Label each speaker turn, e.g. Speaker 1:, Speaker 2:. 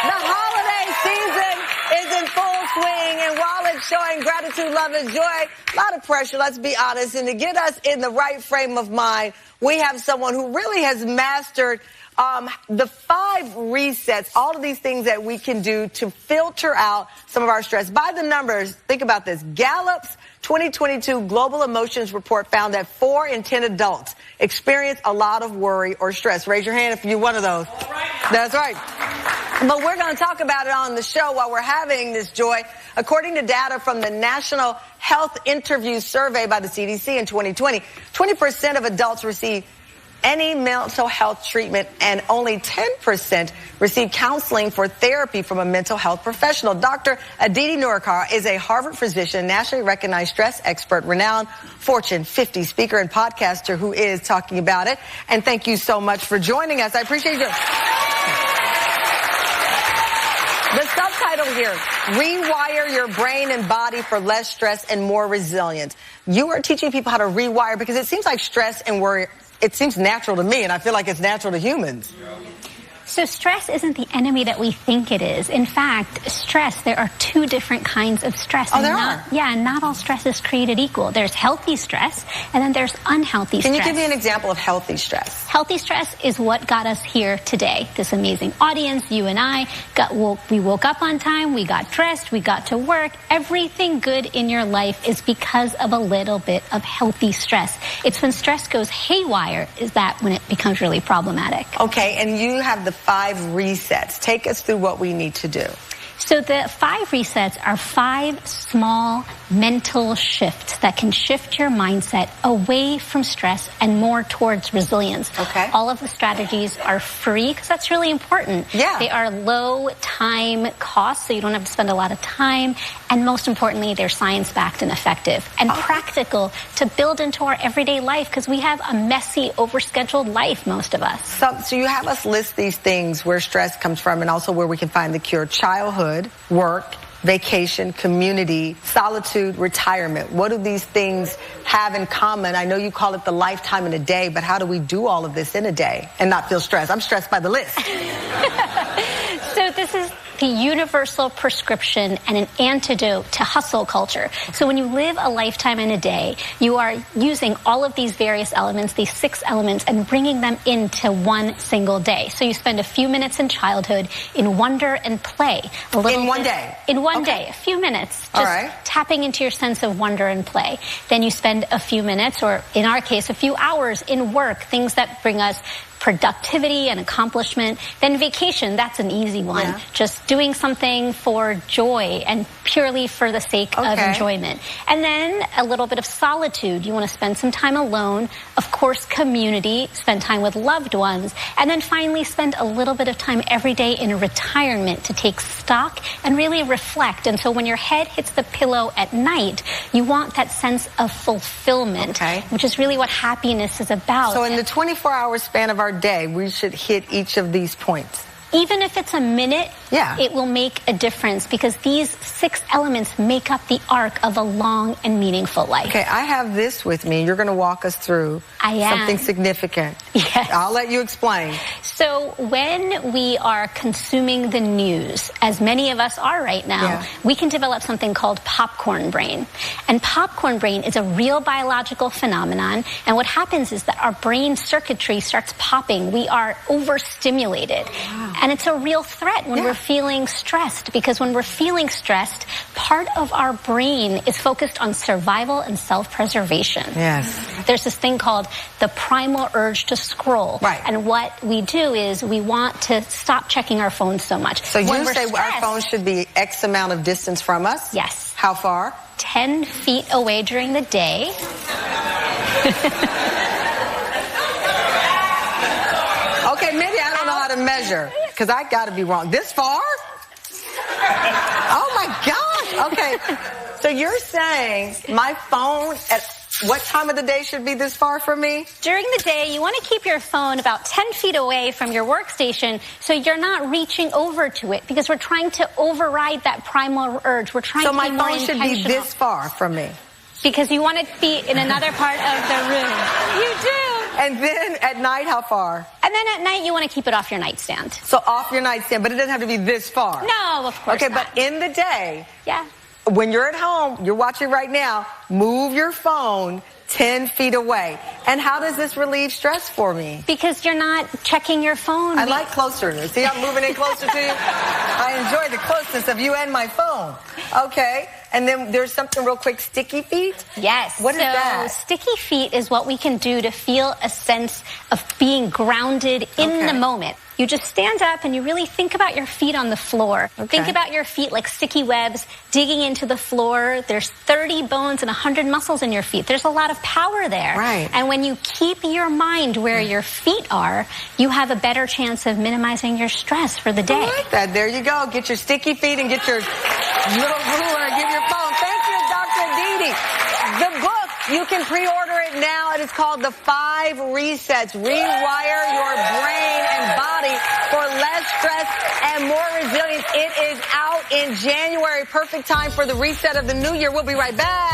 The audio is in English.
Speaker 1: The holiday season is in full swing, and while it's showing gratitude, love, and joy, a lot of pressure, let's be honest. And to get us in the right frame of mind, we have someone who really has mastered the 5 resets, all of these things that we can do to filter out some of our stress. By the numbers, think about this. Gallup's 2022 Global Emotions Report found that 4 in 10 adults experience a lot of worry or stress. Raise your hand if you're one of those.
Speaker 2: All right.
Speaker 1: That's right. But we're going to talk about it on the show while we're having this joy. According to data from the National Health Interview Survey by the CDC in 2020, 20% of adults receive any mental health treatment, and only 10% receive counseling for therapy from a mental health professional. Dr. Aditi Nerurkar is a Harvard physician, nationally recognized stress expert, renowned Fortune 50 speaker and podcaster who is talking about it. And thank you so much for joining us. I appreciate you. The subtitle here, Rewire Your Brain and Body for Less Stress and More Resilience. You are teaching people how to rewire because it seems like stress and worry, it seems natural to me, and I feel like it's natural to humans.
Speaker 3: So stress isn't the enemy that we think it is. In fact, stress, there are 2 different kinds of stress.
Speaker 1: Oh, there are?
Speaker 3: Yeah, not all stress is created equal. There's healthy stress, and then there's unhealthy stress.
Speaker 1: Can you give me an example of healthy stress?
Speaker 3: Healthy stress is what got us here today. This amazing audience, you and I, we woke up on time, we got dressed, we got to work. Everything good in your life is because of a little bit of healthy stress. It's when stress goes haywire, is that when it becomes really problematic.
Speaker 1: Okay, and you have the 5 resets. Take us through what we need to do.
Speaker 3: So the 5 resets are 5 small mental shifts that can shift your mindset away from stress and more towards resilience.
Speaker 1: Okay.
Speaker 3: All of the strategies are free because that's really important.
Speaker 1: Yeah.
Speaker 3: They are low time cost, so you don't have to spend a lot of time. And most importantly, they're science-backed and effective and practical to build into our everyday life because we have a messy, overscheduled life, most of us.
Speaker 1: So you have us list these things where stress comes from and also where we can find the cure. Childhood, work, vacation, community, solitude, retirement. What do these things have in common? I know you call it the lifetime in a day, but how do we do all of this in a day and not feel stressed? I'm stressed by the list.
Speaker 3: So this is the universal prescription and an antidote to hustle culture. So when you live a lifetime in a day, you are using all of these various elements, these 6 elements, and bringing them into one single day. So you spend a few minutes in childhood in wonder and play.
Speaker 1: In one day?
Speaker 3: In one day, a few minutes. Just tapping into your sense of wonder and play. Then you spend a few minutes, or in our case, a few hours in work, things that bring us productivity and accomplishment. Then vacation, that's an easy one.
Speaker 1: Yeah.
Speaker 3: Just doing something for joy and purely for the sake of enjoyment. And then a little bit of solitude. You want to spend some time alone. Of course, community, spend time with loved ones. And then finally spend a little bit of time every day in retirement to take stock and really reflect. And so when your head hits the pillow at night, you want that sense of fulfillment, which is really what happiness is about.
Speaker 1: So in the 24-hour span of our day, we should hit each of these points.
Speaker 3: Even if it's a minute, it will make a difference because these 6 elements make up the arc of a long and meaningful life.
Speaker 1: Okay, I have this with me. You're going to walk us through something significant.
Speaker 3: Yes.
Speaker 1: I'll let you explain.
Speaker 3: So when we are consuming the news, as many of us are right now, we can develop something called popcorn brain. And popcorn brain is a real biological phenomenon. And what happens is that our brain circuitry starts popping. We are overstimulated. Wow. And it's a real threat when we're feeling stressed, because when we're feeling stressed, part of our brain is focused on survival and self-preservation.
Speaker 1: Yes.
Speaker 3: There's this thing called the primal urge to scroll.
Speaker 1: Right.
Speaker 3: And what we do is we want to stop checking our phones so much.
Speaker 1: So you say our phone should be X amount of distance from us?
Speaker 3: Yes.
Speaker 1: How far?
Speaker 3: 10 feet away during the day.
Speaker 1: Okay, maybe I don't know how to measure, because I got to be wrong. This far? Oh, my gosh. Okay. So you're saying my phone at what time of the day should be this far from me?
Speaker 3: During the day, you want to keep your phone about 10 feet away from your workstation so you're not reaching over to it, because we're trying to override that primal urge. We're trying to be more intentional.
Speaker 1: So my phone should be this far from me?
Speaker 3: Because you want it to be in another part of the room. You do.
Speaker 1: And then at night, how far?
Speaker 3: And then at night, you want to keep it off your nightstand.
Speaker 1: So off your nightstand, but it doesn't have to be this far.
Speaker 3: No, of course not.
Speaker 1: Okay, but in the day,
Speaker 3: yeah,
Speaker 1: when you're at home, you're watching right now, move your phone 10 feet away. And how does this relieve stress for me?
Speaker 3: Because you're not checking your phone.
Speaker 1: I like closeness. See, I'm moving in closer to you. I enjoy the closeness of you and my phone. Okay. And then there's something real quick, sticky feet?
Speaker 3: Yes.
Speaker 1: What is that?
Speaker 3: Sticky feet is what we can do to feel a sense of being grounded in the moment. You just stand up and you really think about your feet on the floor.
Speaker 1: Okay.
Speaker 3: Think about your feet like sticky webs digging into the floor. There's 30 bones and 100 muscles in your feet. There's a lot of power there.
Speaker 1: Right.
Speaker 3: And when you keep your mind where your feet are, you have a better chance of minimizing your stress for the day.
Speaker 1: I like that. There you go. Get your sticky feet and get your little ruler and get your phone. Thank you, Dr. Aditi. The book, you can pre-order it now. It is called The 5 Resets. Rewire your brain and body for less stress and more resilience. It is out in January. Perfect time for the reset of the new year. We'll be right back.